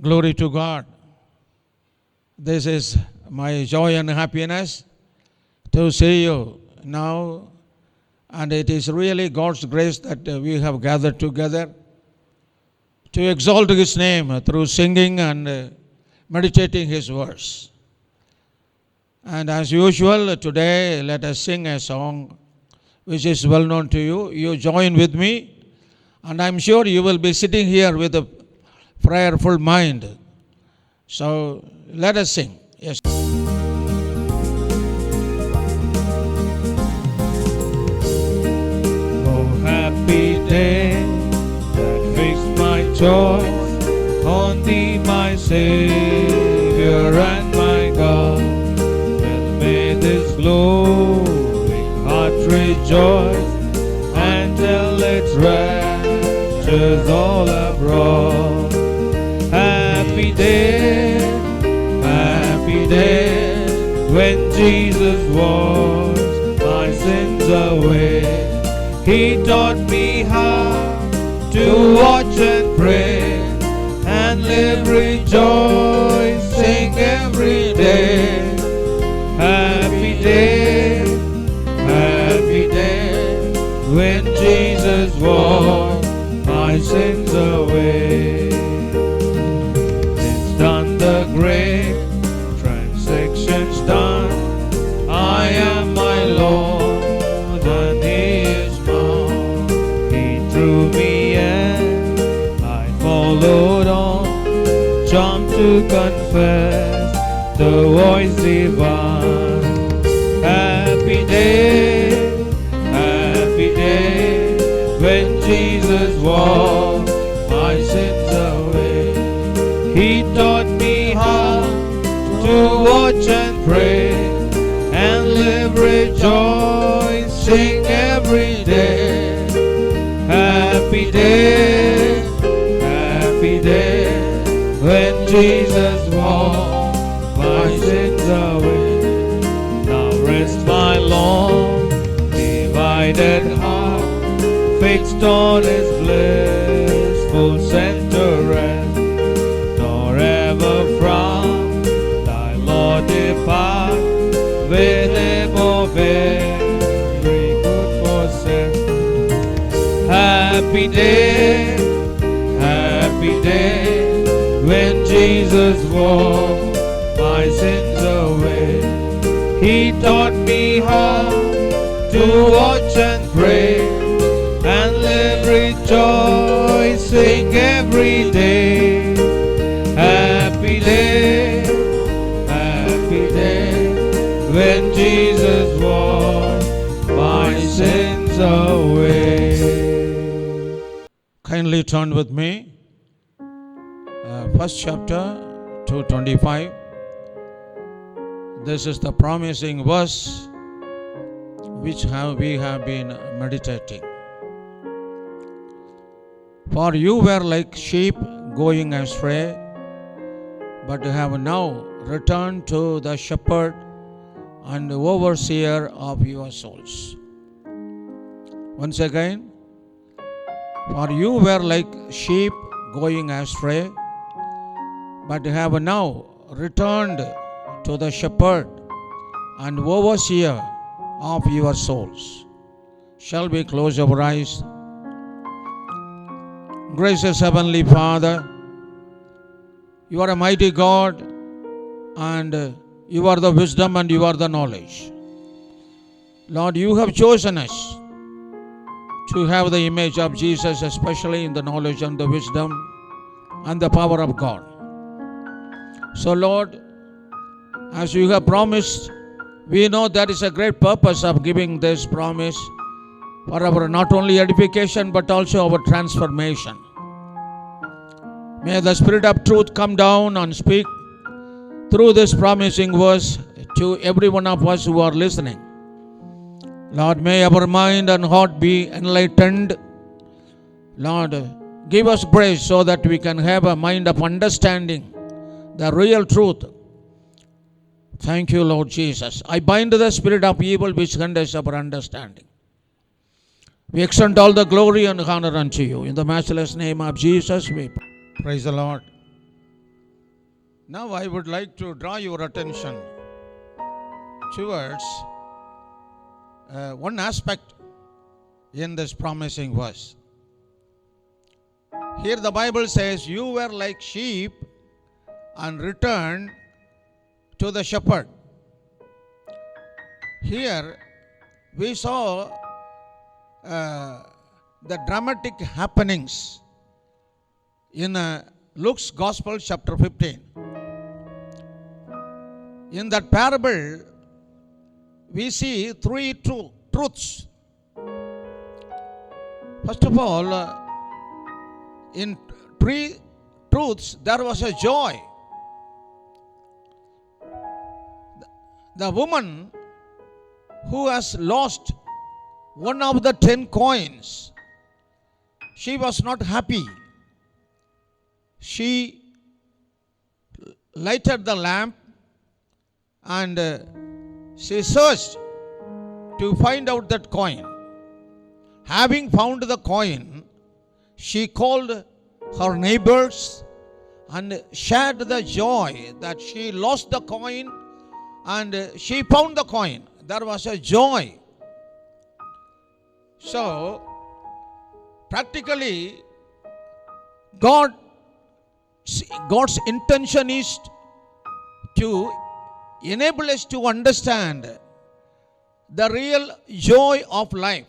Glory to God. This is my joy and happiness to see you now. And it is really God's grace that we have gathered together to exalt His name through singing and meditating His words. And as usual, today let us sing a song which is well known to you. You join with me, and I'm sure you will be sitting here with a prayerful mind. So let us sing. Yes. Oh, happy day that fixed my choice on Thee, my Savior and my God. Well, may this glowing heart rejoice and tell its raptures all abroad. Happy day, when Jesus washed my sins away. He taught me how to watch and pray and live rejoicing every day. Happy day, when Jesus washed my sins away. It's done, the great transaction's done. I am my Lord and He is mine. He drew me and I followed on, jumped to confess the voice divine. Happy day, when Jesus washed my sins away. He taught me how to watch and pray and live rejoicing every day. Happy day, when Jesus washed my sins away. Now rest my long divided heart, fixed on His blissful center rest, nor ever from Thy Lord depart, with Him of every good forsake. Happy day, when Jesus washed my sins away. He taught me how to watch and pray and live rejoicing every day. Happy day, when Jesus washed my sins away. Kindly turn with me, first chapter 2:25. This is the promising verse which we have been meditating. For you were like sheep going astray, but have now returned to the shepherd and overseer of your souls. Once again, for you were like sheep going astray, but have now returned to the shepherd and overseer of your souls. Shall we close our eyes? Gracious Heavenly Father, You are a mighty God, and You are the wisdom and You are the knowledge. Lord, You have chosen us to have the image of Jesus, especially in the knowledge and the wisdom and the power of God. So Lord, as You have promised, we know that is a great purpose of giving this promise for our not only edification but also our transformation. May the Spirit of truth come down and speak through this promising verse to every one of us who are listening. Lord, may our mind and heart be enlightened. Lord, give us grace so that we can have a mind of understanding the real truth. Thank You, Lord Jesus. I bind the spirit of evil which hinders our understanding. We extend all the glory and honor unto You. In the matchless name of Jesus, we pray. Praise the Lord. Now I would like to draw your attention towards one aspect in this promising verse. Here the Bible says, you were like sheep and returned to the shepherd. Here we saw the dramatic happenings in Luke's Gospel chapter 15. In that parable, we see three truths. First of all, in three truths, there was a joy. The woman who has lost one of the 10 coins, she was not happy. She lighted the lamp and she searched to find out that coin. Having found the coin, she called her neighbors and shared the joy that she lost the coin and she found the coin. There was a joy. So, practically, God's intention is to enable us to understand the real joy of life.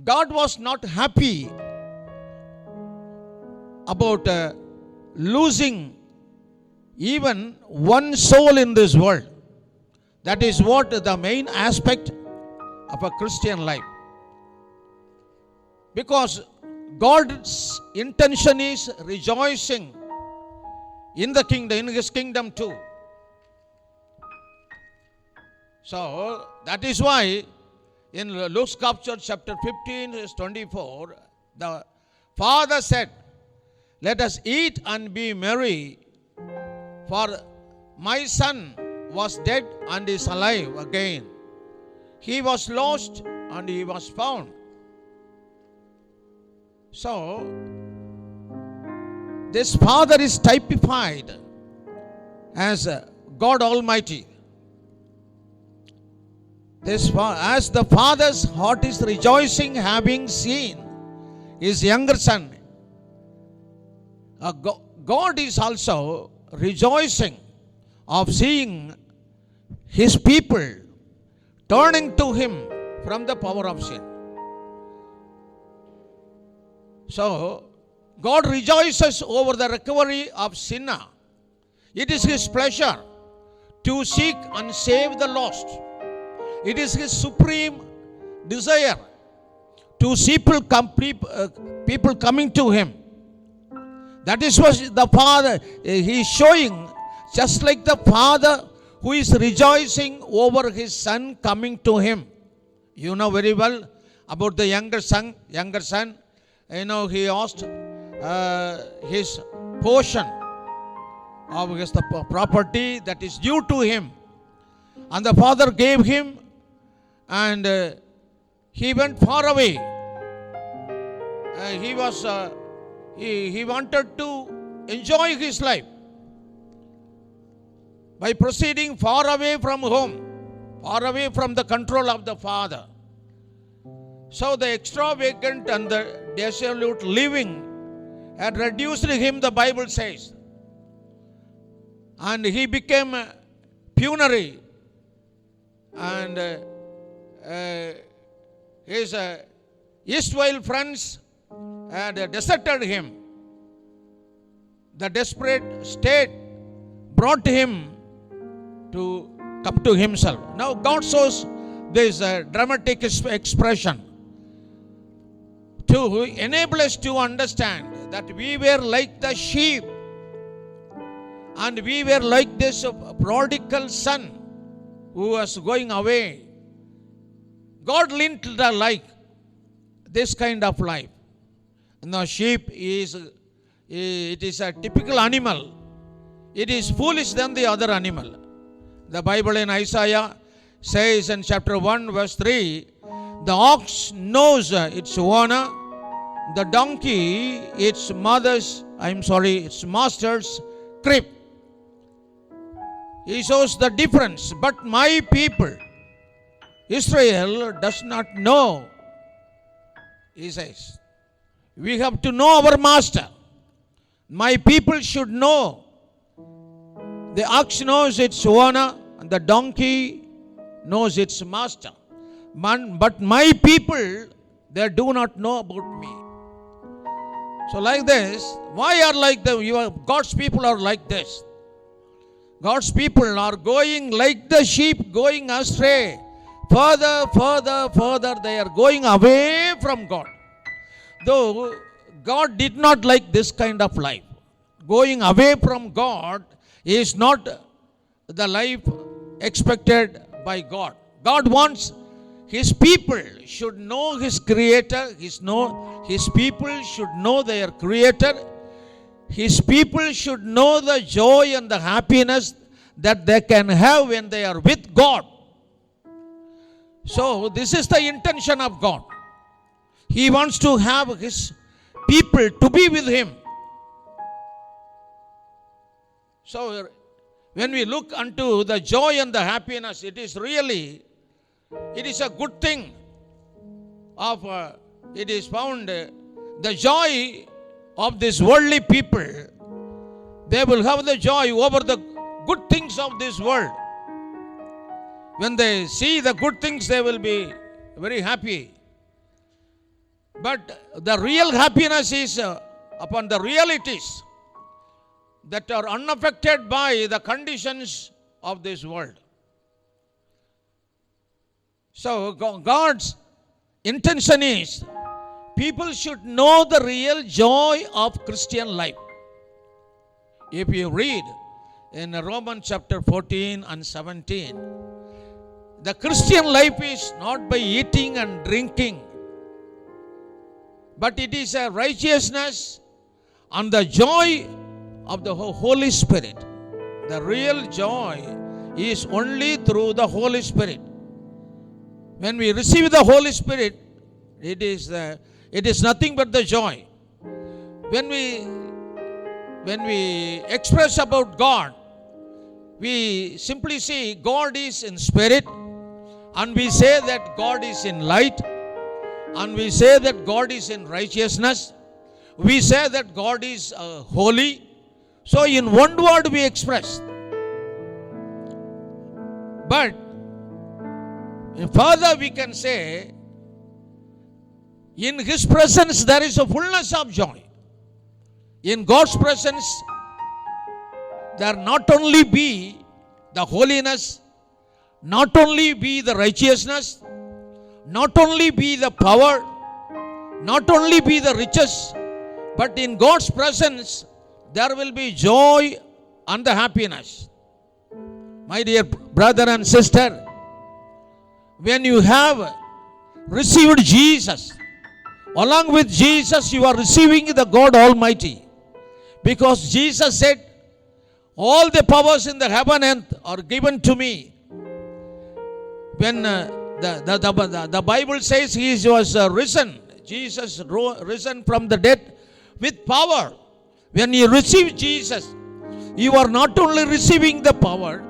God was not happy about losing even one soul in this world. That is what the main aspect of a Christian life. Because God's intention is rejoicing in the kingdom, in His kingdom too. So that is why in Luke's Gospel chapter 15 verse 24, the Father said, let us eat and be merry, for my son was dead and is alive again. He was lost and he was found. So, this Father is typified as God Almighty. As the Father's heart is rejoicing having seen His younger son, God is also rejoicing of seeing His people turning to Him from the power of sin. So, God rejoices over the recovery of sinner. It is His pleasure to seek and save the lost. It is His supreme desire to see people coming to Him. That is what the Father He is showing, just like the Father who is rejoicing over His son coming to Him. You know very well about the younger son. You know, he asked his portion of his property that is due to him, and the Father gave him, and he went far away. He wanted to enjoy his life by proceeding far away from home, far away from the control of the Father. So the extravagant and the dissolute living had reduced him, the Bible says. And he became penury, and his erstwhile friends had deserted him. The desperate state brought him to come to himself. Now God shows this dramatic expression to enable us to understand that we were like the sheep, and we were like this prodigal son who was going away. God linked like this kind of life. Now sheep is a typical animal. It is foolish than the other animal. The Bible in Isaiah says in chapter 1 verse 3, the ox knows its owner, the donkey its master's crib. He shows the difference. But my people, Israel, does not know. He says, we have to know our master. My people should know. The ox knows its owner, and the donkey knows its master. But my people, they do not know about me. So like this, why are like God's people are like this? God's people are going like the sheep going astray. Further, they are going away from God. Though God did not like this kind of life. Going away from God is not the life expected by God. God wants His people should know His Creator. His people should know their Creator. His people should know the joy and the happiness that they can have when they are with God. So this is the intention of God. He wants to have His people to be with Him. So when we look unto the joy and the happiness, it is a good thing. It is found the joy of these worldly people. They will have the joy over the good things of this world. When they see the good things, they will be very happy. But the real happiness is upon the realities that are unaffected by the conditions of this world. So God's intention is people should know the real joy of Christian life. If you read in Romans chapter 14 and 17, the Christian life is not by eating and drinking, but it is a righteousness and the joy of the Holy Spirit. The real joy is only through the Holy Spirit. When we receive the Holy Spirit, it is nothing but the joy. When we express about God, we simply say God is in spirit, and we say that God is in light, and we say that God is in righteousness. We say that God is holy. So in one word we express. But further we can say, in His presence there is a fullness of joy. In God's presence there not only be the holiness, not only be the righteousness, not only be the power, not only be the riches, but in God's presence there will be joy and the happiness. My dear brother and sister, when you have received Jesus, along with Jesus you are receiving the God Almighty. Because Jesus said, all the powers in the heaven and earth are given to me. When the Bible says He was risen, Jesus risen from the dead with power. When you receive Jesus, you are not only receiving the power,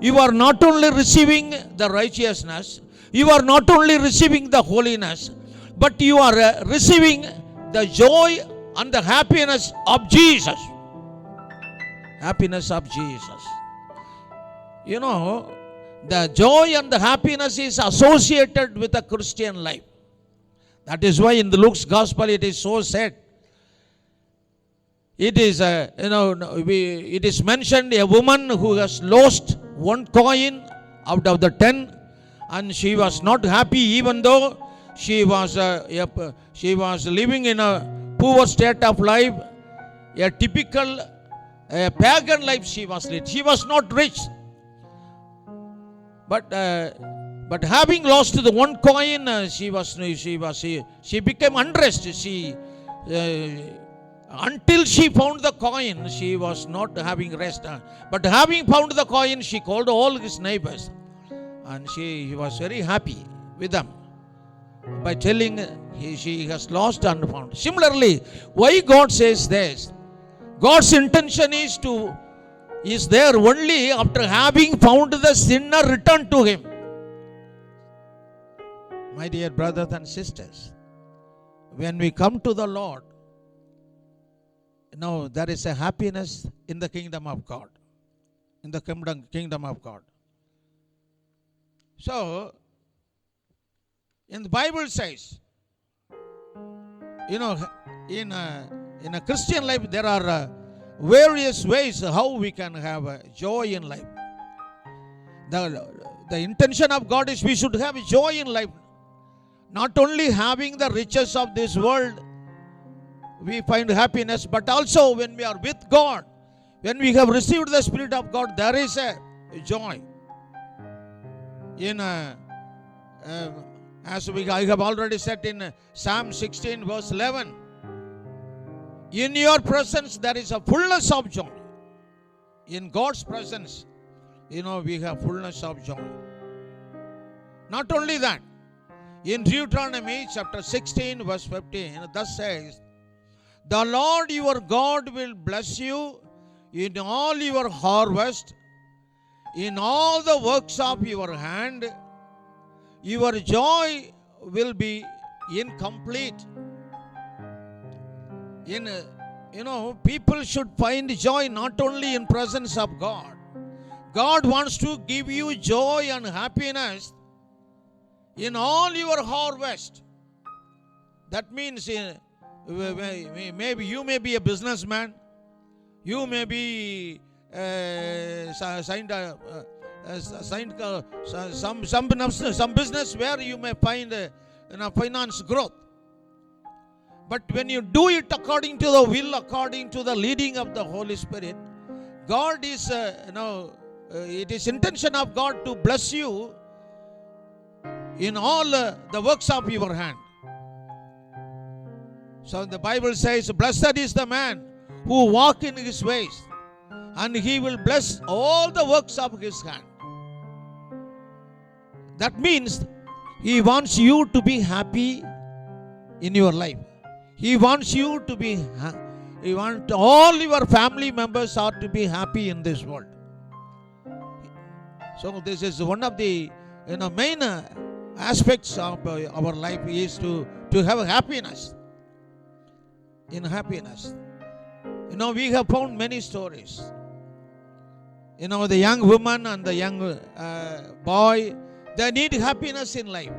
you are not only receiving the righteousness, you are not only receiving the holiness, but you are receiving the joy and the happiness of Jesus. Happiness of Jesus. You know, the joy and the happiness is associated with a Christian life. That is why in the Luke's Gospel it is so said. It is, it is mentioned a woman who has lost one coin out of the 10, and she was not happy even though she was living in a poor state of life, a typical pagan life she was led. She was not rich, but having lost the one coin, she became unrest. Until she found the coin, she was not having rest. But having found the coin, she called all his neighbors, and she was very happy with them by telling she has lost and found. Similarly, why God says this? God's intention is to is there only after having found the sinner return to him. My dear brothers and sisters, when we come to the Lord, there is a happiness in the kingdom of God. In the kingdom of God. So, in the Bible says, in a Christian life, there are various ways how we can have joy in life. The intention of God is we should have joy in life. Not only having the riches of this world, we find happiness, but also when we are with God, when we have received the Spirit of God, there is a joy. I have already said in Psalm 16 verse 11, in your presence there is a fullness of joy. In God's presence, we have fullness of joy. Not only that, in Deuteronomy chapter 16 verse 15, thus says, the Lord your God will bless you in all your harvest, in all the works of your hand. Your joy will be incomplete. People should find joy not only in presence of God. God wants to give you joy and happiness in all your harvest. That means maybe you may be a businessman. You may be some business where you may find finance growth. But when you do it according to the will, according to the leading of the Holy Spirit, God is, it is intention of God to bless you in all the works of your hand. So the Bible says, blessed is the man who walk in his ways, and he will bless all the works of his hand. That means he wants you to be happy in your life. He wants you to be, he wants all your family members are to be happy in this world. So this is one of the main aspects of our life is to have happiness. In happiness. We have found many stories. The young woman and the young boy, they need happiness in life.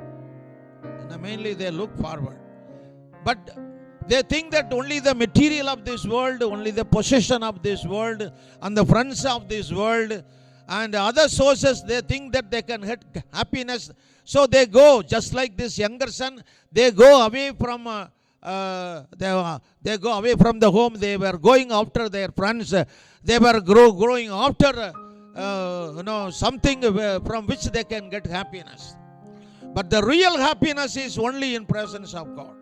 Mainly they look forward. But they think that only the material of this world, only the possession of this world, and the friends of this world, and other sources, they think that they can get happiness. So they go, just like this younger son, they go away from they go away from the home. They were going after their friends. They were growing after something from which they can get happiness. But the real happiness is only in presence of God.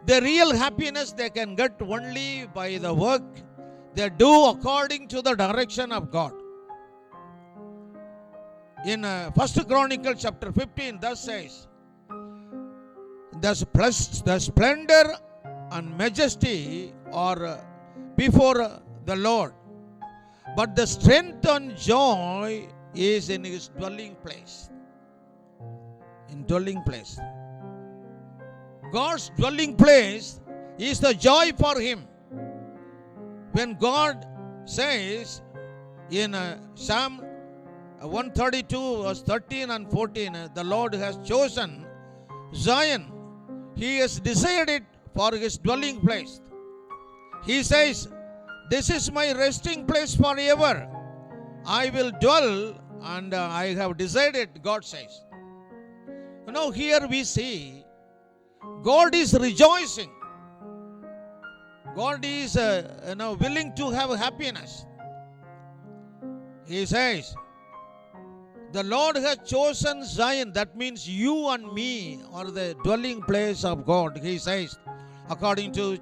The real happiness they can get only by the work they do according to the direction of God. In 1 Chronicles chapter 15, thus says, the splendor and majesty are before the Lord, but the strength and joy is in his dwelling place. In dwelling place. God's dwelling place is the joy for him. When God says in Psalm 132 verse 13 and 14, the Lord has chosen Zion. He has decided it for his dwelling place. He says, this is my resting place forever. I will dwell and I have decided, God says. Here we see God is rejoicing. God is willing to have happiness. He says, the Lord has chosen Zion. That means you and me are the dwelling place of God. He says, according to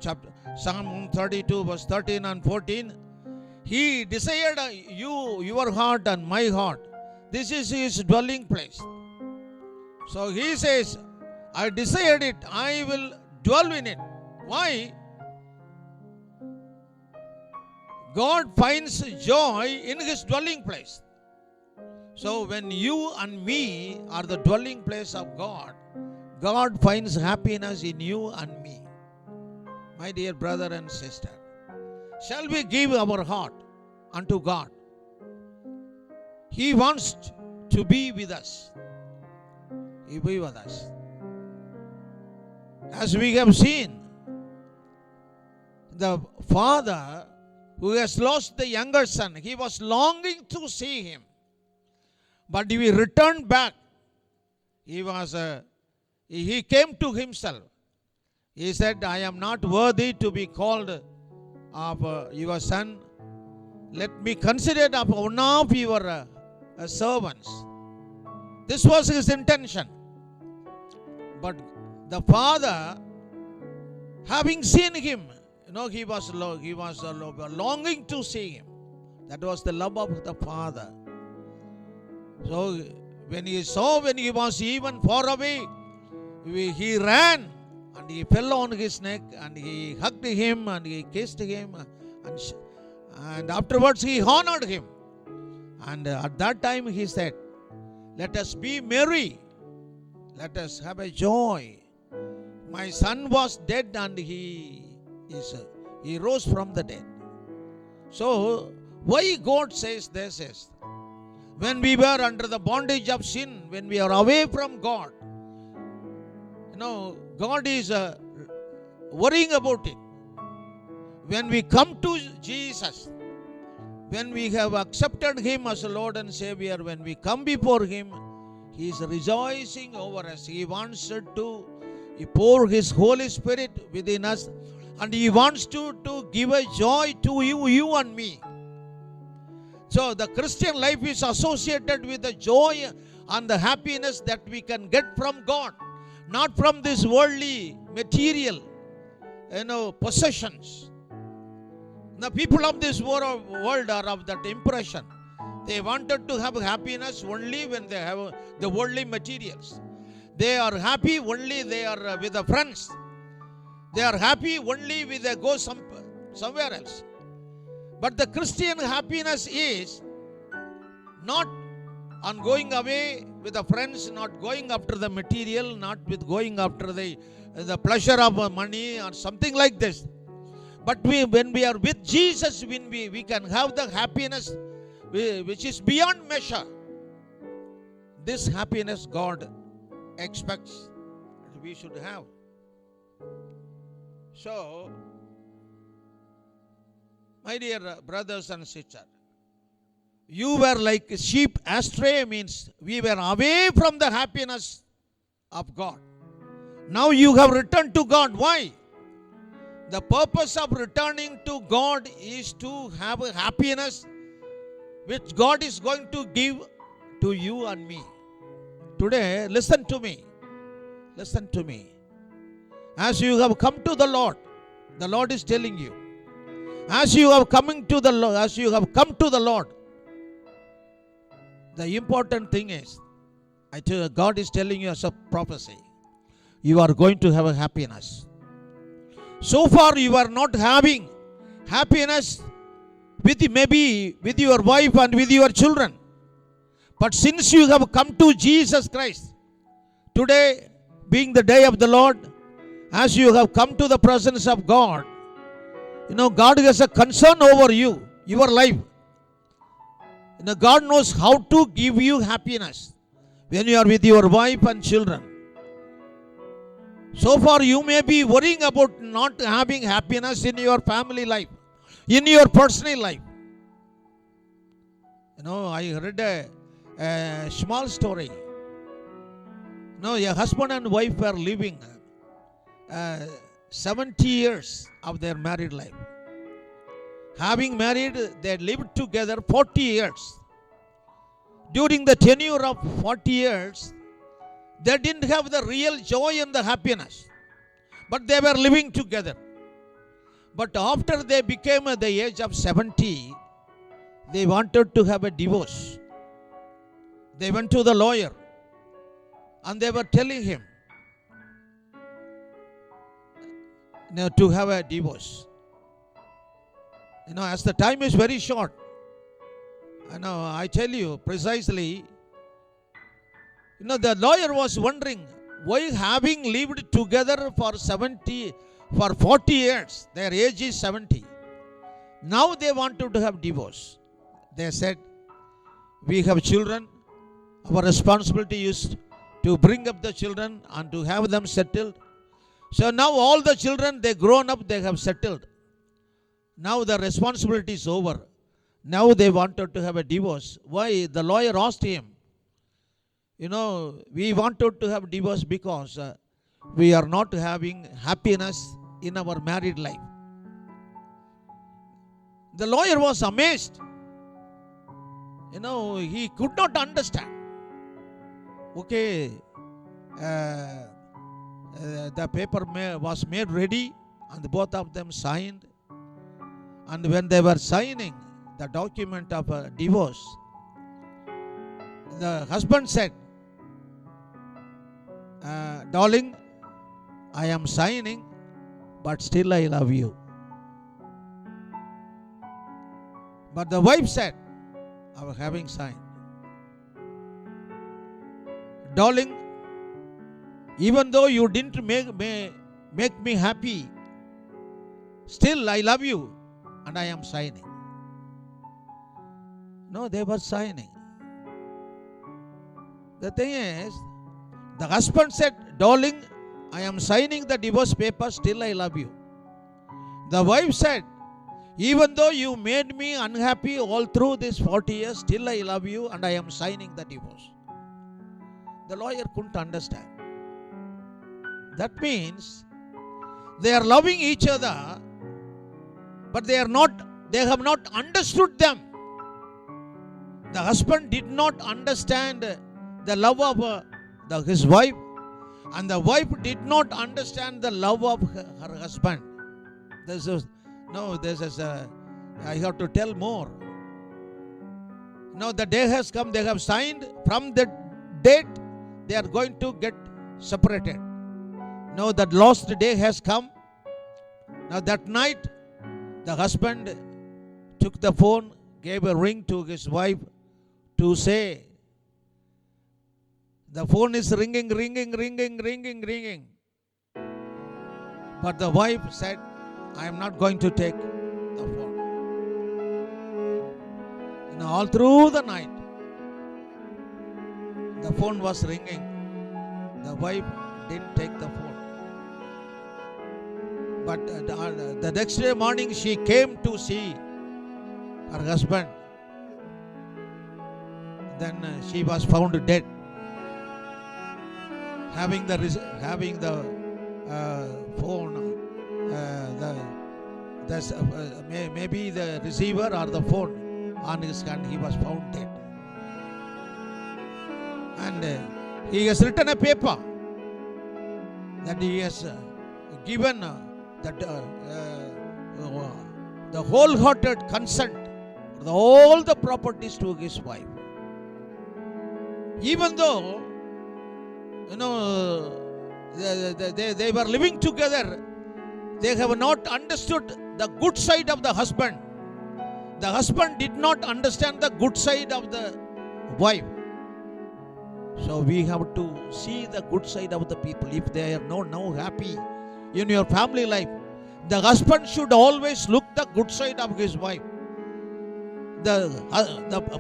Psalm 132 verse 13 and 14, He desired your heart and my heart. This is His dwelling place. So He says, I desired it, I will dwell in it. Why? God finds joy in His dwelling place. So when you and me are the dwelling place of God, God finds happiness in you and me. My dear brother and sister, shall we give our heart unto God? He wants to be with us. He will be with us. As we have seen, the father who has lost the younger son, he was longing to see him. But he returned back. He came to himself. He said, I am not worthy to be called of your son. Let me consider it of one of your servants. This was his intention. But the father, having seen him, he was longing to see him. That was the love of the father. So when he was even far away, he ran and he fell on his neck and he hugged him and he kissed him and afterwards he honored him. And at that time he said, let us be merry. Let us have a joy. My son was dead and he rose from the dead. So why God says this is, when we were under the bondage of sin, when we are away from God, God is worrying about it. When we come to Jesus, when we have accepted Him as a Lord and Savior, when we come before Him, He is rejoicing over us. He wants to pour His Holy Spirit within us, and He wants to give a joy to you and me. So the Christian life is associated with the joy and the happiness that we can get from God, not from this worldly material, possessions. The people of this world are of that impression. They wanted to have happiness only when they have the worldly materials. They are happy only they are with the friends. They are happy only when they go somewhere else. But the Christian happiness is not on going away with the friends, not going after the material, not with going after the pleasure of money or something like this. But when we are with Jesus, when we can have the happiness which is beyond measure. This happiness God expects that we should have. So, my dear brothers and sisters, you were like sheep astray, means we were away from the happiness of God. Now you have returned to God. Why? The purpose of returning to God is to have a happiness which God is going to give to you and me. Today, listen to me. Listen to me. As you have come to the Lord is telling you, as you have come to the Lord, the important thing is, I tell you, God is telling you as a prophecy, you are going to have a happiness. So far you are not having happiness maybe with your wife and with your children. But since you have come to Jesus Christ, today being the day of the Lord, as you have come to the presence of God, God has a concern over you, your life. God knows how to give you happiness when you are with your wife and children. So far you may be worrying about not having happiness in your family life, in your personal life. I read a small story. A husband and wife were living 70 years of their married life. Having married, they lived together 40 years. During the tenure of 40 years, they didn't have the real joy and the happiness. But they were living together. But after they became the age of 70, they wanted to have a divorce. They went to the lawyer and they were telling him to have a divorce. As the time is very short, I tell you precisely, the lawyer was wondering, why having lived together for 40 years, their age is 70, now they wanted to have divorce. They said, we have children, our responsibility is to bring up the children and to have them settled. So now all the children, they grown up, they have settled. Now the responsibility is over. Now they wanted to have a divorce. Why? The lawyer asked him, we wanted to have divorce because we are not having happiness in our married life. The lawyer was amazed. He could not understand. Okay, the paper was made ready and both of them signed. And when they were signing the document of a divorce, the husband said, darling, I am signing, but still I love you. But the wife said, I was having signed, darling, even though you didn't make me happy, still I love you and I am signing. No, they were signing. The thing is, the husband said, darling, I am signing the divorce paper, still I love you. The wife said, even though you made me unhappy all through these 40 years, still I love you and I am signing the divorce. The lawyer couldn't understand. That means they are loving each other, but they have not understood them. The husband did not understand the love of his wife, and the wife did not understand the love of her husband. I have to tell more. Now the day has come, they have signed. From the date, they are going to get separated. Now that last day has come. Now that night, the husband took the phone, gave a ring to his wife to say, the phone is ringing. But the wife said, I am not going to take the phone. All through the night, the phone was ringing. The wife didn't take the phone. But the next day morning, she came to see her husband. Then she was found dead, having the phone. Maybe the receiver or the phone on his hand, he was found dead. And he has written a paper that he has given the wholehearted consent for all the properties to his wife. Even though they were living together, they have not understood the good side of the husband. The husband did not understand the good side of the wife. So we have to see the good side of the people. If they are not now happy in your family life, the husband should always look the good side of his wife. The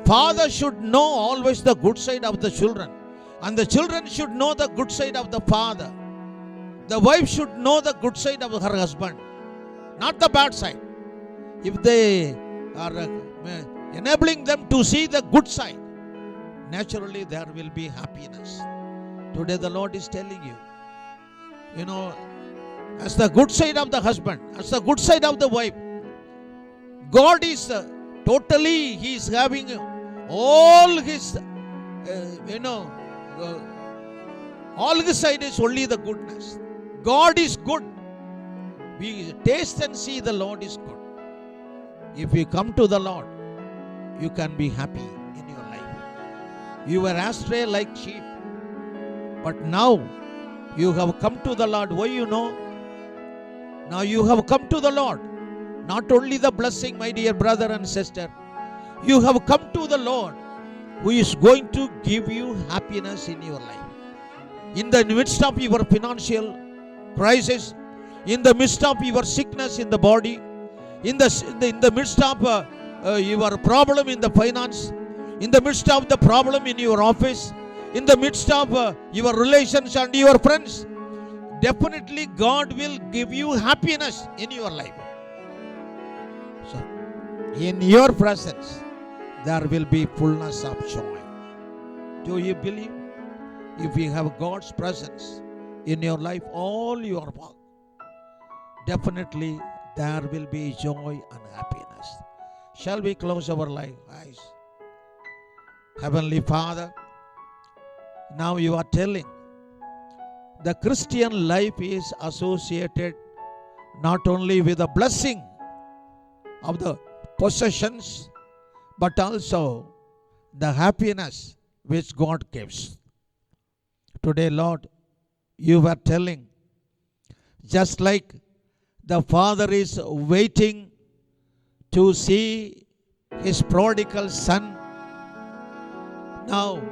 father should know always the good side of the children, and the children should know the good side of the father. The wife should know the good side of her husband, not the bad side. If they are enabling them to see the good side, naturally there will be happiness. Today the Lord is telling you, as the good side of the husband, as the good side of the wife, God is totally, He is having all His, all His side is only the goodness. God is good. We taste and see the Lord is good. If you come to the Lord, you can be happy in your life. You were astray like sheep, but now you have come to the Lord. Why? Now you have come to the Lord. Not only the blessing, my dear brother and sister, you have come to the Lord who is going to give you happiness in your life. In the midst of your financial crisis, in the midst of your sickness in the body, in the midst of your problem in the finance, in the midst of the problem in your office, in the midst of your relations and your friends, definitely God will give you happiness in your life. So, in your presence, there will be fullness of joy. Do you believe? If you have God's presence in your life, all your work, definitely there will be joy and happiness. Shall we close our eyes? Heavenly Father, now you are telling the Christian life is associated not only with the blessing of the possessions, but also the happiness which God gives. Today, Lord, you were telling, just like the father is waiting to see his prodigal son, now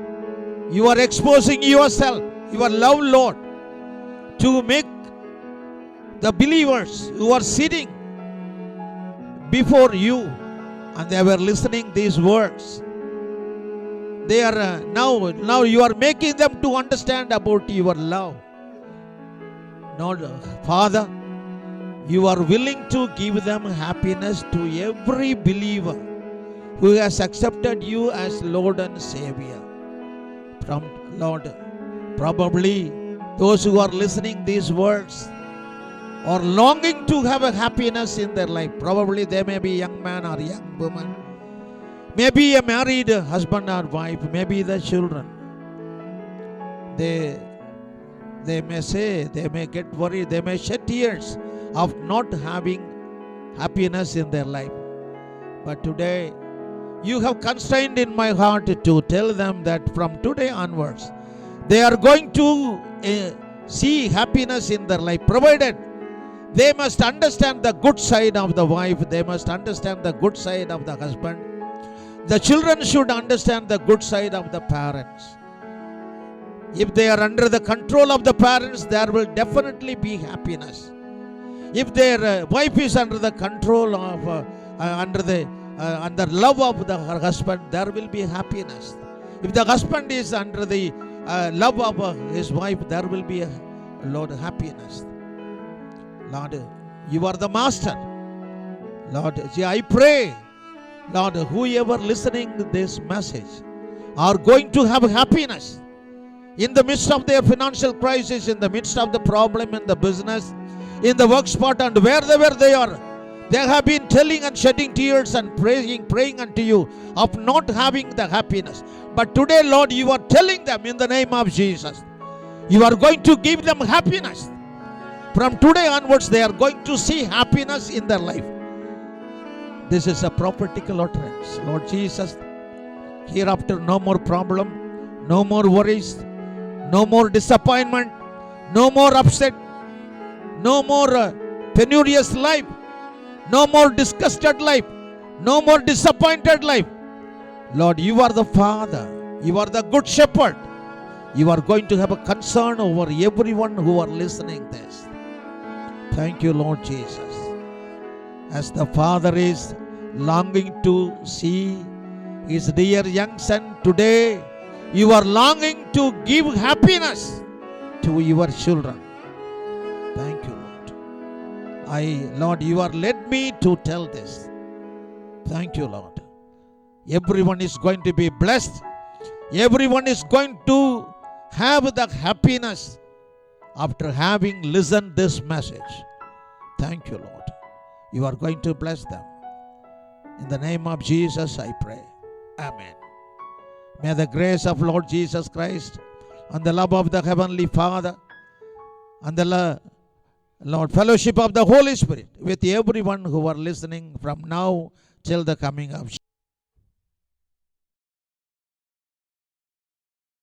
you are exposing yourself, your love, Lord, to make the believers who are sitting before you and they were listening these words. They are now you are making them to understand about your love. Lord, Father, you are willing to give them happiness to every believer who has accepted you as Lord and Savior. From Lord, probably those who are listening these words are longing to have a happiness in their life. Probably they may be young man or young woman, maybe a married husband or wife, maybe the children. They may say, they may get worried, they may shed tears of not having happiness in their life. But today, you have constrained in my heart to tell them that from today onwards, they are going to see happiness in their life, provided they must understand the good side of the wife, they must understand the good side of the husband. The children should understand the good side of the parents. If they are under the control of the parents, there will definitely be happiness. If their wife is under the control of, under love of her husband, there will be happiness. If the husband is under the love of his wife, there will be a lot of happiness. Lord, you are the master. Lord, I pray, Lord, whoever listening to this message are going to have happiness in the midst of their financial crisis, in the midst of the problem in the business, in the work spot, and wherever they are. They have been telling and shedding tears and praying unto you of not having the happiness. But today, Lord, you are telling them in the name of Jesus, you are going to give them happiness. From today onwards, they are going to see happiness in their life. This is a prophetical utterance. Lord Jesus, hereafter no more problem, no more worries, no more disappointment, no more upset, no more penurious life, no more disgusted life, no more disappointed life. Lord, you are the Father, you are the good shepherd. You are going to have a concern over everyone who are listening this. Thank you, Lord Jesus. As the Father is longing to see his dear young son, today you are longing to give happiness to your children. Thank you, Lord. Lord, you are led me to tell this. Thank you, Lord. Everyone is going to be blessed. Everyone is going to have the happiness after having listened this message. Thank you, Lord. You are going to bless them. In the name of Jesus, I pray. Amen. May the grace of Lord Jesus Christ and the love of the Heavenly Father and the Lord fellowship of the Holy Spirit with everyone who are listening from now till the coming of